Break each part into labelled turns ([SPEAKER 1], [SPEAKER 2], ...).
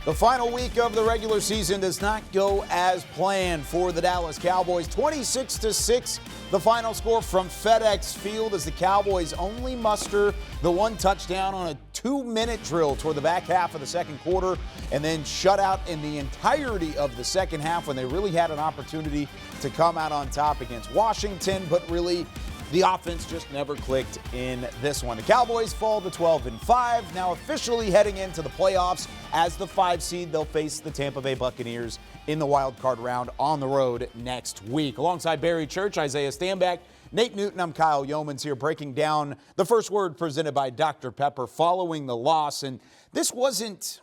[SPEAKER 1] The final week of the regular season does not go as planned for the Dallas Cowboys. 26-6, the final score from FedEx Field as the Cowboys only muster the one touchdown on a 2-minute drill toward the back half of the second quarter and then shut out in the entirety of the second half when they really had an opportunity to come out on top against Washington, but really the offense just never clicked in this one. The Cowboys fall to 12-5, now officially heading into the playoffs. As the 5 seed, they'll face the Tampa Bay Buccaneers in the wild card round on the road next week. Alongside Barry Church, Isiah Stanback, Nate Newton, I'm Kyle Youmans here breaking down the first word presented by Dr. Pepper following the loss. And this wasn't,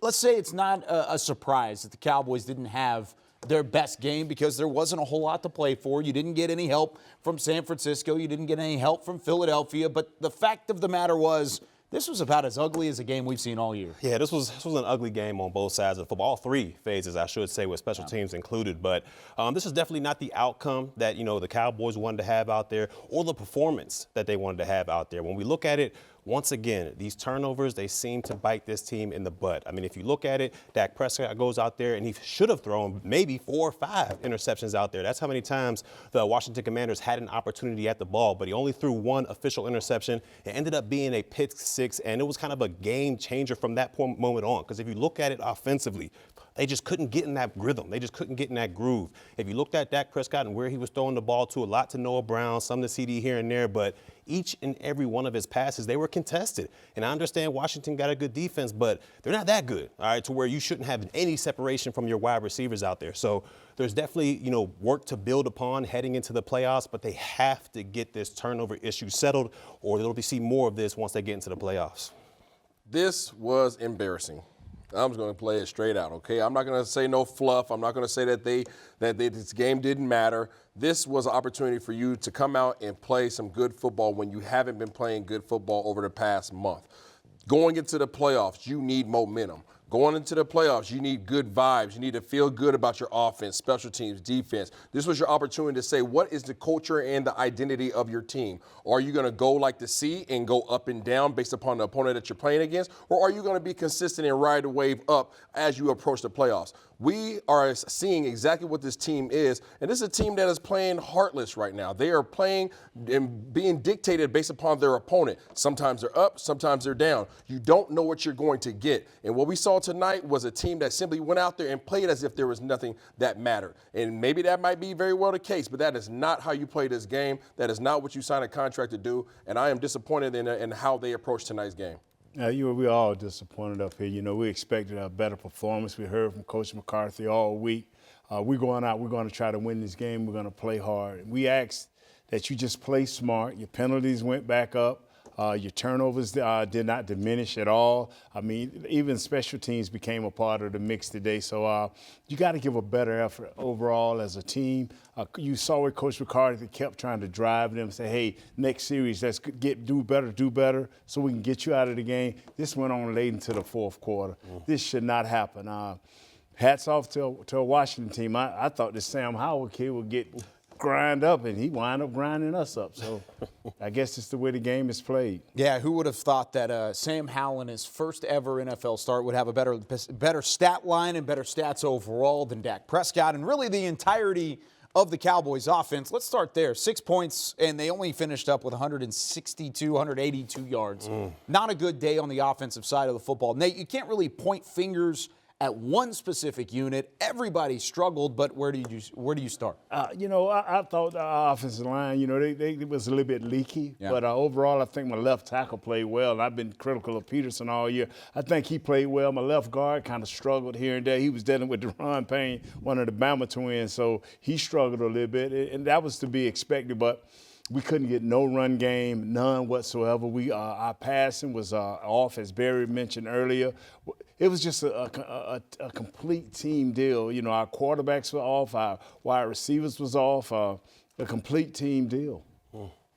[SPEAKER 1] let's say it's not a surprise that the Cowboys didn't have their best game because there wasn't a whole lot to play for. You didn't get any help from San Francisco. You didn't get any help from Philadelphia. But the fact of the matter was, this was about as ugly as a game we've seen all year.
[SPEAKER 2] Yeah, this was an ugly game on both sides of the football. All 3 phases, I should say, with special teams included. But this is definitely not the outcome that, the Cowboys wanted to have out there or the performance that they wanted to have out there. When we look at it, once again, these turnovers, they seem to bite this team in the butt. I mean, if you look at it, Dak Prescott goes out there and he should have thrown maybe 4 or 5 interceptions out there. That's how many times the Washington Commanders had an opportunity at the ball, but he only threw 1 official interception. It ended up being a pick 6, and it was kind of a game changer from that moment on. Because if you look at it offensively, they just couldn't get in that rhythm. They just couldn't get in that groove. If you looked at Dak Prescott and where he was throwing the ball to, a lot to Noah Brown, some to CD here and there, but each and every one of his passes, they were contested. And I understand Washington got a good defense, but they're not that good, all right, to where you shouldn't have any separation from your wide receivers out there. So there's definitely, work to build upon heading into the playoffs, but they have to get this turnover issue settled or they'll see more of this once they get into the playoffs.
[SPEAKER 3] This was embarrassing. I'm just going to play it straight out, okay? I'm not going to say no fluff. I'm not going to say that this game didn't matter. This was an opportunity for you to come out and play some good football when you haven't been playing good football over the past month. Going into the playoffs, you need momentum. Going into the playoffs, you need good vibes. You need to feel good about your offense, special teams, defense. This was your opportunity to say, what is the culture and the identity of your team? Are you going to go like the sea and go up and down based upon the opponent that you're playing against? Or are you going to be consistent and ride the wave up as you approach the playoffs? We are seeing exactly what this team is, and this is a team that is playing heartless right now. They are playing and being dictated based upon their opponent. Sometimes they're up, sometimes they're down. You don't know what you're going to get. And what we saw tonight was a team that simply went out there and played as if there was nothing that mattered. And maybe that might be very well the case, but that is not how you play this game. That is not what you signed a contract to do, and I am disappointed in how they approached tonight's game.
[SPEAKER 4] We're all disappointed up here. We expected a better performance. We heard from Coach McCarthy all week. We're going out. We're going to try to win this game. We're going to play hard. We asked that you just play smart. Your penalties went back up. Your turnovers did not diminish at all. I mean, even special teams became a part of the mix today. So you got to give a better effort overall as a team. You saw where Coach McCarthy kept trying to drive them, say, hey, next series, let's do better, so we can get you out of the game. This went on late into the fourth quarter. This should not happen. Hats off to a Washington team. I thought this Sam Howell kid would get grind up, and he wound up grinding us up. So I guess it's the way the game is played.
[SPEAKER 1] Yeah, who would have thought that Sam Howell in his first ever NFL start would have a better stat line and better stats overall than Dak Prescott and really the entirety of the Cowboys offense. Let's start there. 6 points, and they only finished up with 182 yards. Not a good day on the offensive side of the football. Nate, you can't really point fingers at one specific unit. Everybody struggled, but where do you start?
[SPEAKER 4] I thought the offensive line, they was a little bit leaky. Yeah. But overall, I think my left tackle played well. I've been critical of Peterson all year. I think he played well. My left guard kind of struggled here and there. He was dealing with Deron Payne, one of the Bama twins, so he struggled a little bit, and that was to be expected. But we couldn't get no run game, none whatsoever. Our passing was off, as Barry mentioned earlier. It was just a complete team deal. Our quarterbacks were off, our wide receivers was off, a complete team deal.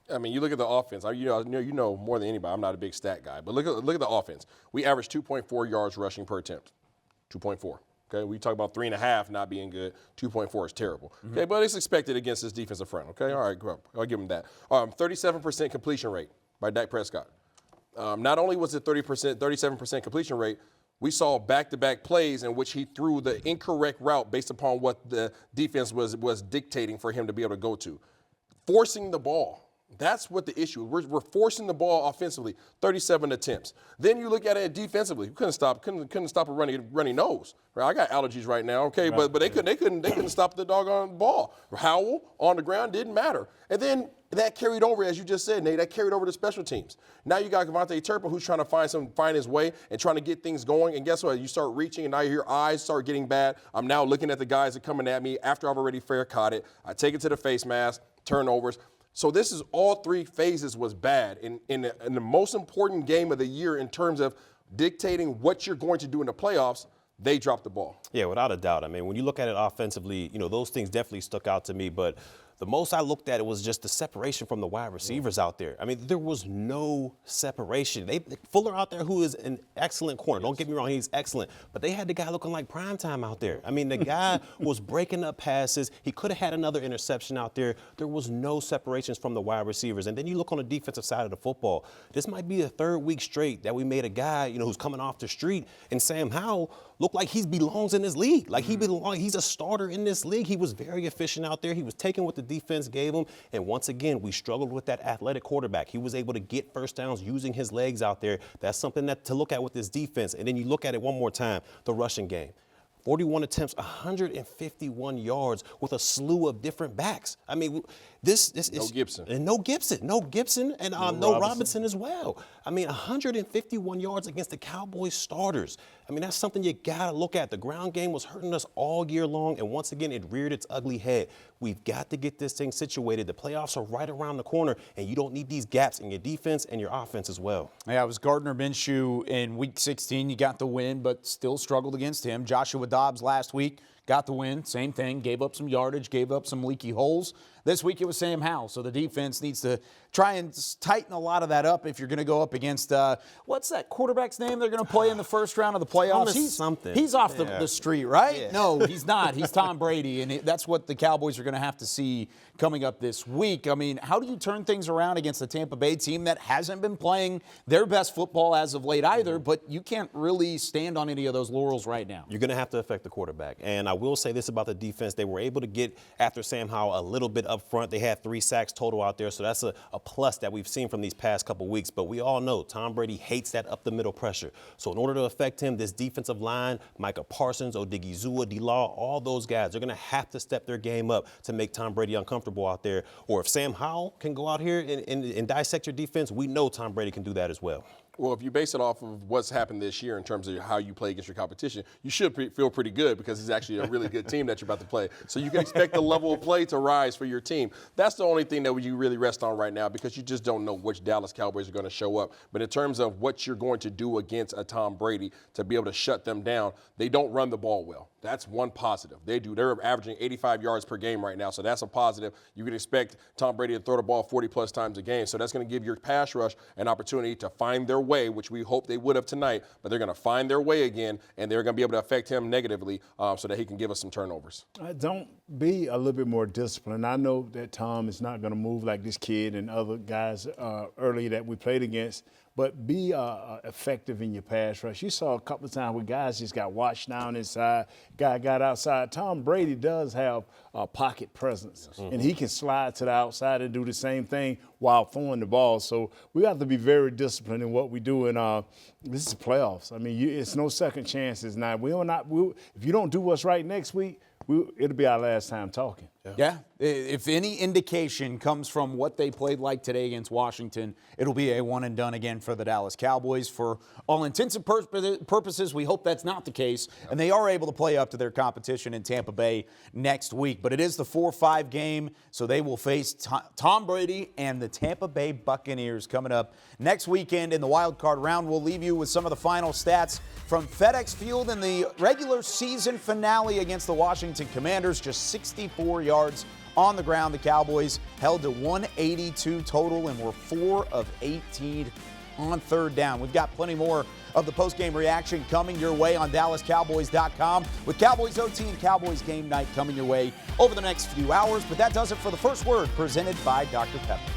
[SPEAKER 3] I mean, you look at the offense. You know more than anybody. I'm not a big stat guy, but look at the offense. We averaged 2.4 yards rushing per attempt. 2.4. Okay, we talk about 3.5 not being good. 2.4 is terrible. Okay, but it's expected against this defensive front. Okay, all right, I'll give him that. 37% completion rate by Dak Prescott. Not only was it 37% completion rate, We saw back-to-back plays in which he threw the incorrect route based upon what the defense was dictating for him to be able to go to. Forcing the ball. That's what the issue is. We're forcing the ball offensively, 37 attempts. Then you look at it defensively. We couldn't stop a runny nose. Right? I got allergies right now, okay,
[SPEAKER 4] right.
[SPEAKER 3] but they couldn't stop the doggone ball. Howell on the ground didn't matter. And then that carried over, as you just said, Nate, that carried over to special teams. Now you got Devontae Turpin, who's trying to find his way and trying to get things going. And guess what? You start reaching, and now your eyes start getting bad. I'm now looking at the guys that are coming at me after I've already fair caught it. I take it to the face mask, turnovers. So this is all three phases was bad in the most important game of the year in terms of dictating what you're going to do in the playoffs. They dropped the ball.
[SPEAKER 2] Yeah, without a doubt. I mean, when you look at it offensively, those things definitely stuck out to me. But the most I looked at it was just the separation from the wide receivers out there. I mean, there was no separation. Fuller out there, who is an excellent corner. Don't get me wrong, he's excellent. But they had the guy looking like primetime out there. I mean, the guy was breaking up passes. He could have had another interception out there. There was no separations from the wide receivers. And then you look on the defensive side of the football. This might be the third week straight that we made a guy, who's coming off the street, and Sam Howell looked like he belongs in this league. Like he's a starter in this league. He was very efficient out there. He was taking what the defense gave him. And once again, we struggled with that athletic quarterback. He was able to get first downs using his legs out there. That's something to look at with this defense. And then you look at it one more time, the rushing game. 41 attempts, 151 yards with a slew of different backs. I mean, this is
[SPEAKER 3] no Gibson,
[SPEAKER 2] and no Robinson as well. I mean, 151 yards against the Cowboys starters. I mean, that's something you gotta look at. The ground game was hurting us all year long, and once again, it reared its ugly head. We've got to get this thing situated. The playoffs are right around the corner, and you don't need these gaps in your defense and your offense as well.
[SPEAKER 1] Yeah, it was Gardner Minshew in Week 16. You got the win, but still struggled against him. Joshua Dobbs last week got the win. Same thing. Gave up some yardage, gave up some leaky holes. This week it was Sam Howell, so the defense needs to try and tighten a lot of that up if you're going to go up against, what's that quarterback's name they're going to play in the first round of the playoffs? He's off the street, right? Yeah. No, he's not. He's Tom Brady, and that's what the Cowboys are going to have to see coming up this week. I mean, how do you turn things around against the Tampa Bay team that hasn't been playing their best football as of late either, but you can't really stand on any of those laurels right now?
[SPEAKER 2] You're going to have to affect the quarterback. And I will say this about the defense. They were able to get after Sam Howell a little bit up front. They had 3 sacks total out there, so that's a plus that we've seen from these past couple weeks. But we all know Tom Brady hates that up-the-middle pressure. So in order to affect him, this defensive line, Micah Parsons, Odigizua, D-Law, all those guys, they're going to have to step their game up to make Tom Brady uncomfortable out there. Or if Sam Howell can go out here and dissect your defense, we know Tom Brady can do that as well.
[SPEAKER 3] Well, if you base it off of what's happened this year in terms of how you play against your competition, you should feel pretty good because it's actually a really good team that you're about to play. So you can expect the level of play to rise for your team. That's the only thing that you really rest on right now because you just don't know which Dallas Cowboys are going to show up. But in terms of what you're going to do against a Tom Brady to be able to shut them down, they don't run the ball well. That's one positive. They do. They're averaging 85 yards per game right now, so that's a positive. You can expect Tom Brady to throw the ball 40-plus times a game, so that's going to give your pass rush an opportunity to find their way, which we hope they would have tonight, but they're going to find their way again, and they're going to be able to affect him negatively so that he can give us some turnovers.
[SPEAKER 4] Don't be a little bit more disciplined. I know that Tom is not going to move like this kid and other guys early that we played against, but be effective in your pass rush. You saw a couple of times where guys just got washed down inside, guy got outside. Tom Brady does have a pocket presence, and he can slide to the outside and do the same thing while throwing the ball. So we have to be very disciplined in what we do. And this is playoffs. I mean, it's no second chances now. If you don't do what's right next week, it'll be our last time talking.
[SPEAKER 1] Yeah. If any indication comes from what they played like today against Washington, it'll be a one and done again for the Dallas Cowboys. For all intents and purposes, we hope that's not the case, and they are able to play up to their competition in Tampa Bay next week. But it is the 4-5 game, so they will face Tom Brady and the Tampa Bay Buccaneers coming up next weekend in the wild card round. We'll leave you with some of the final stats from FedEx Field in the regular season finale against the Washington Commanders. Just 64 yards on the ground. The Cowboys held to 182 total and were 4 of 18 on third down. We've got plenty more of the postgame reaction coming your way on DallasCowboys.com with Cowboys OT and Cowboys Game Night coming your way over the next few hours. But that does it for the First Word presented by Dr. Pepper.